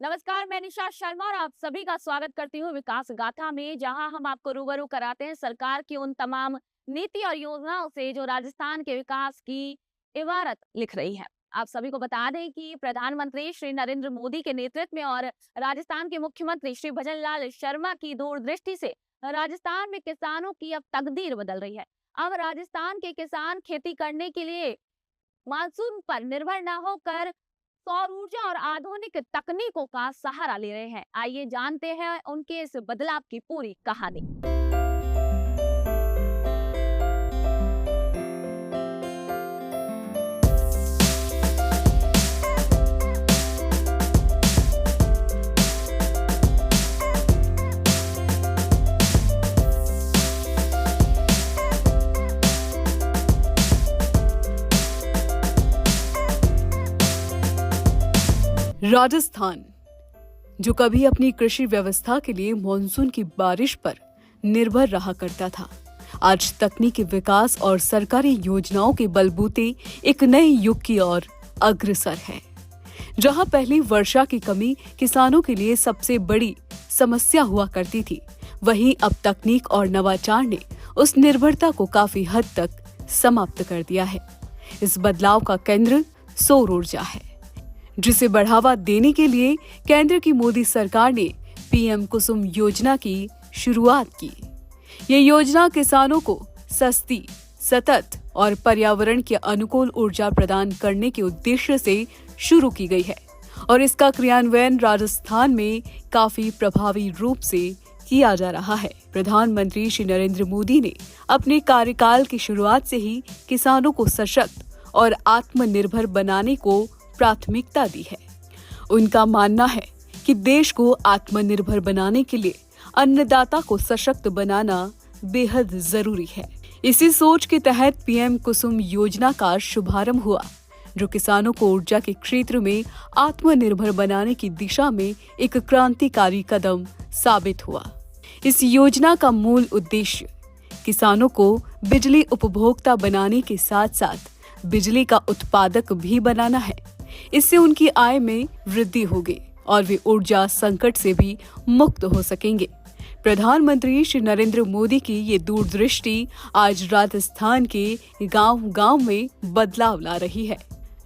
नमस्कार, मैं निशा शर्मा और आप सभी का स्वागत करती हूँ विकास गाथा में, जहां हम आपको रूबरू कराते हैं सरकार की उन तमाम नीति और योजनाओं से जो राजस्थान के विकास की इबारत लिख रही है। आप सभी को बता दें कि प्रधानमंत्री श्री नरेंद्र मोदी के नेतृत्व में और राजस्थान के मुख्यमंत्री श्री भजनलाल शर्मा की दूरदृष्टि से राजस्थान में किसानों की अब तकदीर बदल रही है। अब राजस्थान के किसान खेती करने के लिए मानसून पर निर्भर न होकर सौर ऊर्जा और आधुनिक तकनीकों का सहारा ले रहे हैं। आइए जानते हैं उनके इस बदलाव की पूरी कहानी। राजस्थान, जो कभी अपनी कृषि व्यवस्था के लिए मानसून की बारिश पर निर्भर रहा करता था, आज तकनीकी विकास और सरकारी योजनाओं के बलबूते एक नए युग की ओर अग्रसर है। जहां पहले वर्षा की कमी किसानों के लिए सबसे बड़ी समस्या हुआ करती थी, वहीं अब तकनीक और नवाचार ने उस निर्भरता को काफी हद तक समाप्त कर दिया है। इस बदलाव का केंद्र सौर ऊर्जा है, जिसे बढ़ावा देने के लिए केंद्र की मोदी सरकार ने पीएम कुसुम योजना की शुरुआत की। ये योजना किसानों को सस्ती, सतत और पर्यावरण के अनुकूल ऊर्जा प्रदान करने के उद्देश्य से शुरू की गई है और इसका क्रियान्वयन राजस्थान में काफी प्रभावी रूप से किया जा रहा है। प्रधानमंत्री श्री नरेंद्र मोदी ने अपने कार्यकाल की शुरुआत से ही किसानों को सशक्त और आत्मनिर्भर बनाने को प्राथमिकता दी है। उनका मानना है कि देश को आत्मनिर्भर बनाने के लिए अन्नदाता को सशक्त बनाना बेहद जरूरी है। इसी सोच के तहत पीएम कुसुम योजना का शुभारंभ हुआ, जो किसानों को ऊर्जा के क्षेत्र में आत्मनिर्भर बनाने की दिशा में एक क्रांतिकारी कदम साबित हुआ। इस योजना का मूल उद्देश्य किसानों को बिजली उपभोक्ता बनाने के साथ साथ बिजली का उत्पादक भी बनाना है। इससे उनकी आय में वृद्धि होगी और वे ऊर्जा संकट से भी मुक्त हो सकेंगे। प्रधानमंत्री श्री नरेंद्र मोदी की ये दूरदृष्टि आज राजस्थान के गांव-गांव में बदलाव ला रही है।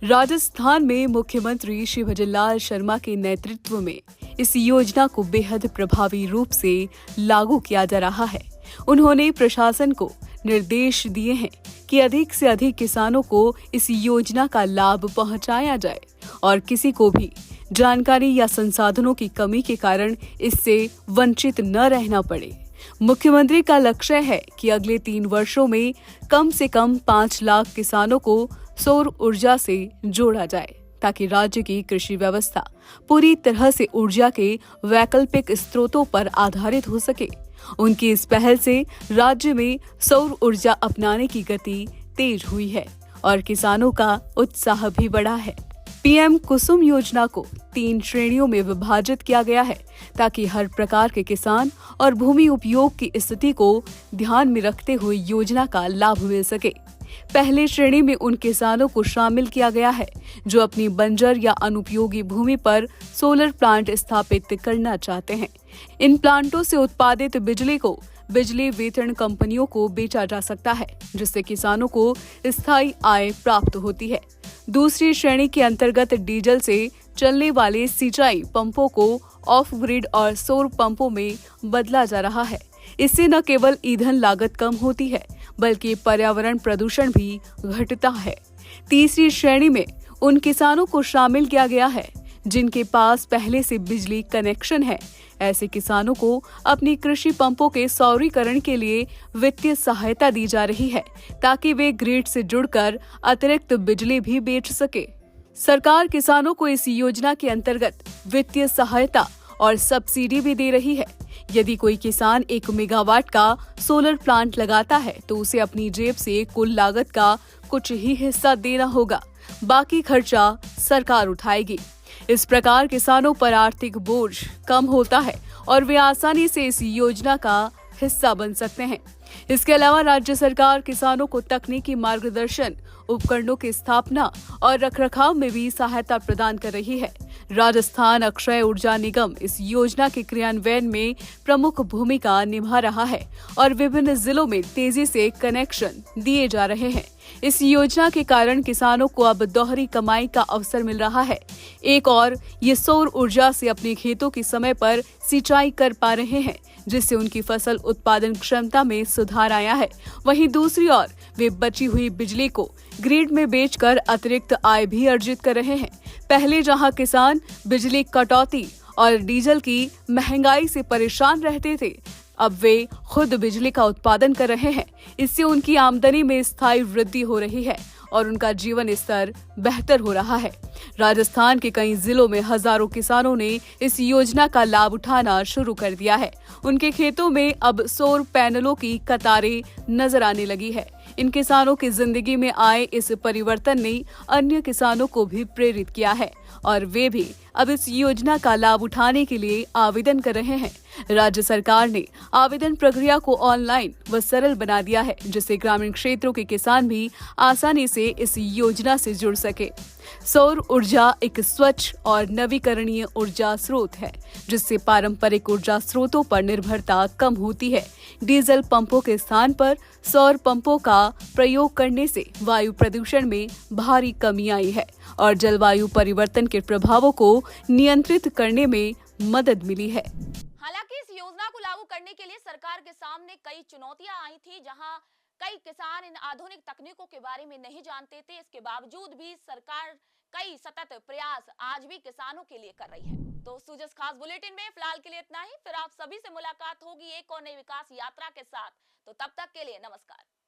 राजस्थान में मुख्यमंत्री श्री भजनलाल शर्मा के नेतृत्व में इस योजना को बेहद प्रभावी रूप से लागू किया जा रहा है। उन्होंने प्रशासन को निर्देश दिए हैं कि अधिक से अधिक किसानों को इस योजना का लाभ पहुंचाया जाए और किसी को भी जानकारी या संसाधनों की कमी के कारण इससे वंचित न रहना पड़े। मुख्यमंत्री का लक्ष्य है कि अगले 3 वर्षों में कम से कम 5 लाख किसानों को सौर ऊर्जा से जोड़ा जाए, ताकि राज्य की कृषि व्यवस्था पूरी तरह से ऊर्जा के वैकल्पिक स्रोतों पर आधारित हो सके। उनकी इस पहल से राज्य में सौर ऊर्जा अपनाने की गति तेज हुई है और किसानों का उत्साह भी बढ़ा है। पीएम कुसुम योजना को 3 श्रेणियों में विभाजित किया गया है, ताकि हर प्रकार के किसान और भूमि उपयोग की स्थिति को ध्यान में रखते हुए योजना का लाभ मिल सके। पहले श्रेणी में उन किसानों को शामिल किया गया है जो अपनी बंजर या अनुपयोगी भूमि पर सोलर प्लांट स्थापित करना चाहते हैं। इन प्लांटों से उत्पादित बिजली को बिजली वितरण कंपनियों को बेचा जा सकता है, जिससे किसानों को स्थायी आय प्राप्त होती है। दूसरी श्रेणी के अंतर्गत डीजल से चलने वाले सिंचाई पंपों को ऑफ ग्रिड और सौर पंपों में बदला जा रहा है। इससे न केवल ईंधन लागत कम होती है, बल्कि पर्यावरण प्रदूषण भी घटता है। तीसरी श्रेणी में उन किसानों को शामिल किया गया है जिनके पास पहले से बिजली कनेक्शन है। ऐसे किसानों को अपनी कृषि पंपों के सौरीकरण के लिए वित्तीय सहायता दी जा रही है, ताकि वे ग्रिड से जुड़कर अतिरिक्त बिजली भी बेच सके। सरकार किसानों को इस योजना के अंतर्गत वित्तीय सहायता और सब्सिडी भी दे रही है। यदि कोई किसान 1 मेगावाट का सोलर प्लांट लगाता है तो उसे अपनी जेब से कुल लागत का कुछ ही हिस्सा देना होगा, बाकी खर्चा सरकार उठाएगी। इस प्रकार किसानों पर आर्थिक बोझ कम होता है और वे आसानी से इस योजना का हिस्सा बन सकते हैं। इसके अलावा राज्य सरकार किसानों को तकनीकी मार्गदर्शन उपकरणों की स्थापना और रखरखाव में भी सहायता प्रदान कर रही है। राजस्थान अक्षय ऊर्जा निगम इस योजना के क्रियान्वयन में प्रमुख भूमिका निभा रहा है और विभिन्न जिलों में तेजी से कनेक्शन दिए जा रहे हैं। इस योजना के कारण किसानों को अब दोहरी कमाई का अवसर मिल रहा है। एक और ये सौर ऊर्जा से अपने खेतों की समय पर सिंचाई कर पा रहे हैं, जिससे उनकी फसल उत्पादन क्षमता में सुधार आया है। वहीं दूसरी ओर वे बची हुई बिजली को ग्रिड में बेचकर अतिरिक्त आय भी अर्जित कर रहे हैं। पहले जहां किसान बिजली कटौती और डीजल की महंगाई से परेशान रहते थे, अब वे खुद बिजली का उत्पादन कर रहे हैं। इससे उनकी आमदनी में स्थायी वृद्धि हो रही है और उनका जीवन स्तर बेहतर हो रहा है। राजस्थान के कई जिलों में हजारों किसानों ने इस योजना का लाभ उठाना शुरू कर दिया है। उनके खेतों में अब सौर पैनलों की कतारें नजर आने लगी है। इन किसानों की जिंदगी में आए इस परिवर्तन ने अन्य किसानों को भी प्रेरित किया है और वे भी अब इस योजना का लाभ उठाने के लिए आवेदन कर रहे हैं। राज्य सरकार ने आवेदन प्रक्रिया को ऑनलाइन व सरल बना दिया है, जिससे ग्रामीण क्षेत्रों के किसान भी आसानी से इस योजना से जुड़ सके। सौर ऊर्जा एक स्वच्छ और नवीकरणीय ऊर्जा स्रोत है, जिससे पारंपरिक ऊर्जा स्रोतों पर निर्भरता कम होती है। डीजल पंपों के स्थान पर सौर पंपों का प्रयोग करने से वायु प्रदूषण में भारी कमी आई है और जलवायु परिवर्तन के प्रभावों को नियंत्रित करने में मदद मिली है। हालांकि इस योजना को लागू करने के लिए सरकार के सामने कई चुनौतियां आई थी, जहां कई किसान इन आधुनिक तकनीकों के बारे में नहीं जानते थे। इसके बावजूद भी सरकार कई सतत प्रयास आज भी किसानों के लिए कर रही है। तो सूजस खास बुलेटिन में फिलहाल के लिए इतना ही। फिर आप सभी से मुलाकात होगी एक और नई विकास यात्रा के साथ। तो तब तक के लिए नमस्कार।